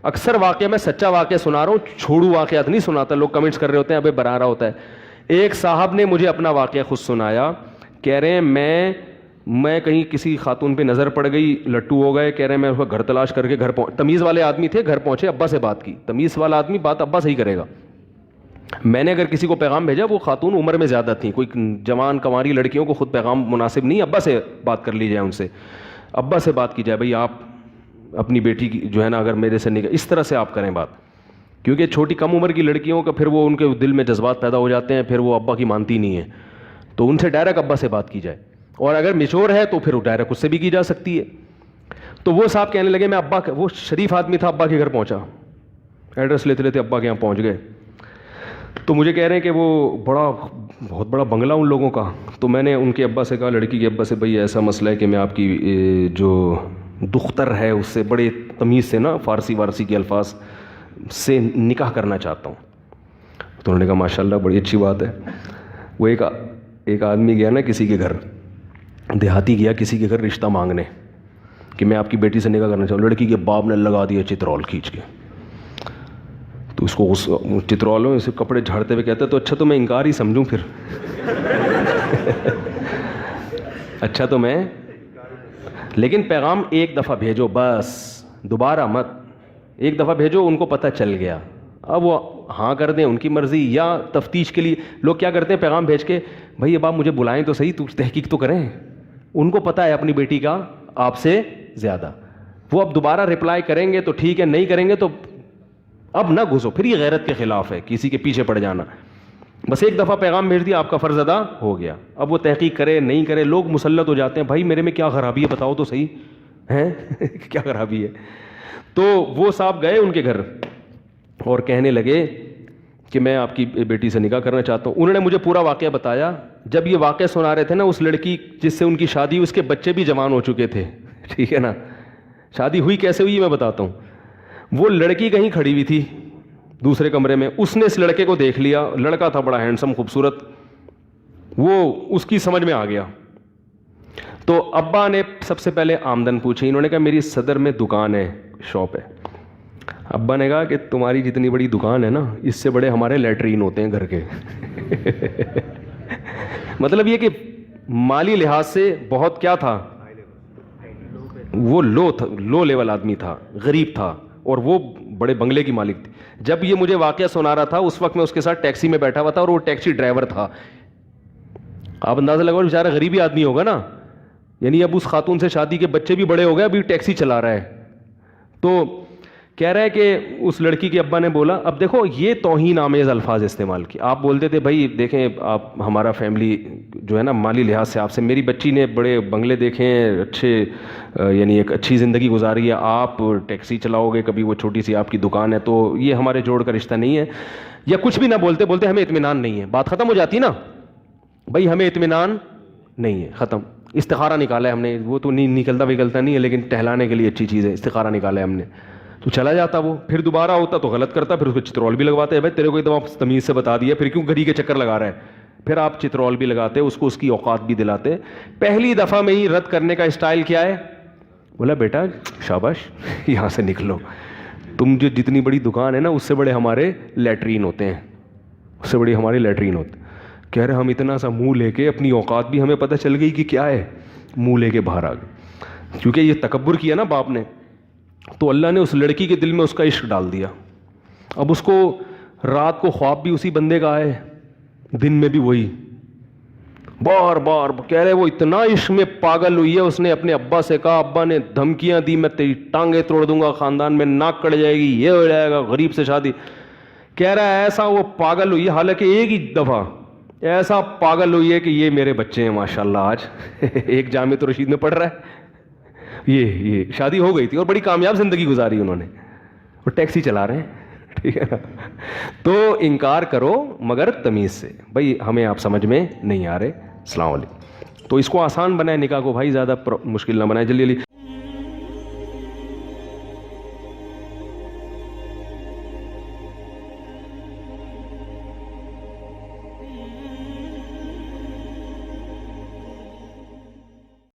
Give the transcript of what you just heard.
اکثر واقعہ میں سچا واقعہ سنا رہا ہوں, چھوڑو واقعات نہیں سناتا. لوگ کمنٹس کر رہے ہوتے ہیں ابے برا رہا ہوتا ہے. ایک صاحب نے مجھے اپنا واقعہ خود سنایا, کہہ رہے ہیں میں کہیں کسی خاتون پہ نظر پڑ گئی, لٹو ہو گئے. کہہ رہے ہیں میں اس کا گھر تلاش کر کے گھر تمیز والے آدمی تھے, گھر پہنچے, ابا سے بات کی. تمیز والا آدمی بات ابا سے ہی کرے گا. میں نے اگر کسی کو پیغام بھیجا, وہ خاتون عمر میں زیادہ تھیں, کوئی جوان کنواری لڑکیوں کو خود پیغام مناسب نہیں, ابا سے بات کر لی جائے, ان سے ابا سے بات کی جائے, بھائی آپ اپنی بیٹی کی جو ہے نا اگر میرے سے نکاح, اس طرح سے آپ کریں بات. کیونکہ چھوٹی کم عمر کی لڑکیوں کا پھر وہ ان کے دل میں جذبات پیدا ہو جاتے ہیں, پھر وہ ابا کی مانتی نہیں ہے. تو ان سے ڈائریکٹ ابا سے بات کی جائے, اور اگر میچور ہے تو پھر ڈائریکٹ اس سے بھی کی جا سکتی ہے. تو وہ صاحب کہنے لگے میں ابا, وہ شریف آدمی تھا, ابا کے گھر پہنچا, ایڈریس لیتے لیتے ابا کے یہاں پہنچ گئے. تو مجھے کہہ رہے ہیں کہ وہ بہت بڑا بنگلہ ان لوگوں کا. تو میں نے ان کے ابا سے کہا, لڑکی کے ابا سے, بھائی ایسا مسئلہ ہے کہ میں آپ کی جو دختر ہے اس سے بڑے تمیز سے نا, فارسی کے الفاظ سے نکاح کرنا چاہتا ہوں. تو انہوں نے کہا ماشاء اللہ بڑی اچھی بات ہے. وہ ایک آدمی گیا نا کسی کے گھر, دیہاتی گیا کسی کے گھر رشتہ مانگنے کہ میں آپ کی بیٹی سے نکاح کرنا چاہوں. لڑکی کے باپ نے لگا دیا چترول کھینچ کے. تو اس کو چترول میں اسے کپڑے جھاڑتے ہوئے کہتا ہے, تو اچھا تو میں انکار ہی سمجھوں پھر. اچھا تو میں, لیکن پیغام ایک دفعہ بھیجو بس, دوبارہ مت. ایک دفعہ بھیجو, ان کو پتہ چل گیا. اب وہ ہاں کر دیں ان کی مرضی, یا تفتیش کے لیے لوگ کیا کرتے ہیں, پیغام بھیج کے, بھائی اب آپ مجھے بلائیں تو صحیح, تحقیق تو کریں. ان کو پتہ ہے اپنی بیٹی کا آپ سے زیادہ. وہ اب دوبارہ رپلائی کریں گے تو ٹھیک ہے, نہیں کریں گے تو اب نہ گھسو. پھر یہ غیرت کے خلاف ہے کسی کے پیچھے پڑ جانا. بس ایک دفعہ پیغام بھیج دیا, آپ کا فرض ادا ہو گیا. اب وہ تحقیق کرے نہیں کرے, لوگ مسلط ہو جاتے ہیں, بھائی میرے میں کیا خرابی ہے بتاؤ تو صحیح ہے. کیا خرابی ہے. تو وہ صاحب گئے ان کے گھر اور کہنے لگے کہ میں آپ کی بیٹی سے نکاح کرنا چاہتا ہوں. انہوں نے مجھے پورا واقعہ بتایا. جب یہ واقعہ سنا رہے تھے نا, اس لڑکی جس سے ان کی شادی, اس کے بچے بھی جوان ہو چکے تھے, ٹھیک ہے نا. شادی ہوئی کیسے ہوئی میں بتاتا ہوں. وہ لڑکی کہیں کھڑی ہوئی تھی دوسرے کمرے میں, اس نے اس لڑکے کو دیکھ لیا. لڑکا تھا بڑا ہینڈسم خوبصورت, وہ اس کی سمجھ میں آ گیا. تو ابا نے سب سے پہلے آمدن پوچھی. انہوں نے کہا میری صدر میں دکان ہے, شاپ ہے. ابا نے کہا کہ تمہاری جتنی بڑی دکان ہے نا, اس سے بڑے ہمارے لیٹرین ہوتے ہیں گھر کے. مطلب یہ کہ مالی لحاظ سے بہت کیا تھا, وہ لو لیول آدمی تھا, غریب تھا, اور وہ بڑے بنگلے کی مالک تھی. جب یہ مجھے واقعہ سنا رہا تھا اس وقت میں اس کے ساتھ ٹیکسی میں بیٹھا ہوا تھا, اور وہ ٹیکسی ڈرائیور تھا. آپ اندازہ لگاؤ بیچارہ غریبی آدمی ہوگا نا, یعنی اب اس خاتون سے شادی کے بچے بھی بڑے ہو گئے, ابھی ٹیکسی چلا رہا ہے. تو کہہ رہا ہے کہ اس لڑکی کے ابا نے بولا, اب دیکھو یہ توہین آمیز الفاظ استعمال کی. آپ بولتے تھے بھائی دیکھیں آپ ہمارا فیملی جو ہے نا مالی لحاظ سے آپ سے, میری بچی نے بڑے بنگلے دیکھے ہیں, اچھے یعنی ایک اچھی زندگی گزاری ہے, آپ ٹیکسی چلاؤ گے, کبھی وہ چھوٹی سی آپ کی دکان ہے, تو یہ ہمارے جوڑ کا رشتہ نہیں ہے. یا کچھ بھی نہ بولتے ہمیں اطمینان نہیں ہے, بات ختم ہو جاتی نا. بھائی ہمیں اطمینان نہیں ہے, ختم. استخارہ نکالا ہے ہم نے, وہ تو نہیں نکلتا وکلتا نہیں ہے, لیکن ٹہلانے کے لیے اچھی چیز ہے, استخارہ نکالا ہے ہم نے. تو چلا جاتا وہ, پھر دوبارہ ہوتا تو غلط کرتا, پھر اس کو چترول بھی لگواتے ہیں. بھائی تیرے کو ایک دفعہ تمیز سے بتا دیا, پھر کیوں گھڑی کے چکر لگا رہا ہے. پھر آپ چترول بھی لگاتے, اس کو اس کی اوقات بھی دلاتے. پہلی دفعہ میں ہی رد کرنے کا اسٹائل کیا ہے, بولا بیٹا شاباش یہاں سے نکلو, تم جو جتنی بڑی دکان ہے نا اس سے بڑے ہمارے لیٹرین ہوتے ہیں, اس سے بڑی ہماری لیٹرین ہوتے. کہہ رہے ہم اتنا سا منہ لے کے, اپنی اوقات بھی ہمیں پتہ چل گئی کہ کیا ہے, منہ لے کے باہر آ گئے. کیونکہ یہ تکبر کیا نا باپ نے, تو اللہ نے اس لڑکی کے دل میں اس کا عشق ڈال دیا. اب اس کو رات کو خواب بھی اسی بندے کا آئے, دن میں بھی وہی, بار بار. کہہ رہے وہ اتنا عشق میں پاگل ہوئی ہے, اس نے اپنے ابا سے کہا, ابا نے دھمکیاں دی, میں تیری ٹانگیں توڑ دوں گا, خاندان میں ناک کٹ جائے گی, یہ ہو جائے گا, غریب سے شادی. کہہ رہا ہے ایسا وہ پاگل ہوئی ہے, حالانکہ ایک ہی دفعہ ایسا پاگل ہوئی ہے کہ یہ میرے بچے ہیں ماشاءاللہ, آج ایک جامعۃ الرشید میں پڑھ رہا ہے. یہ شادی ہو گئی تھی اور بڑی کامیاب زندگی گزاری انہوں نے, اور ٹیکسی چلا رہے ہیں, ٹھیک ہے نا. تو انکار کرو مگر تمیز سے, بھائی ہمیں آپ سمجھ میں نہیں آ رہے, السلام علیکم. تو اس کو آسان بنائے نکاح کو, بھائی زیادہ مشکل نہ بنائے. جلدی جلدی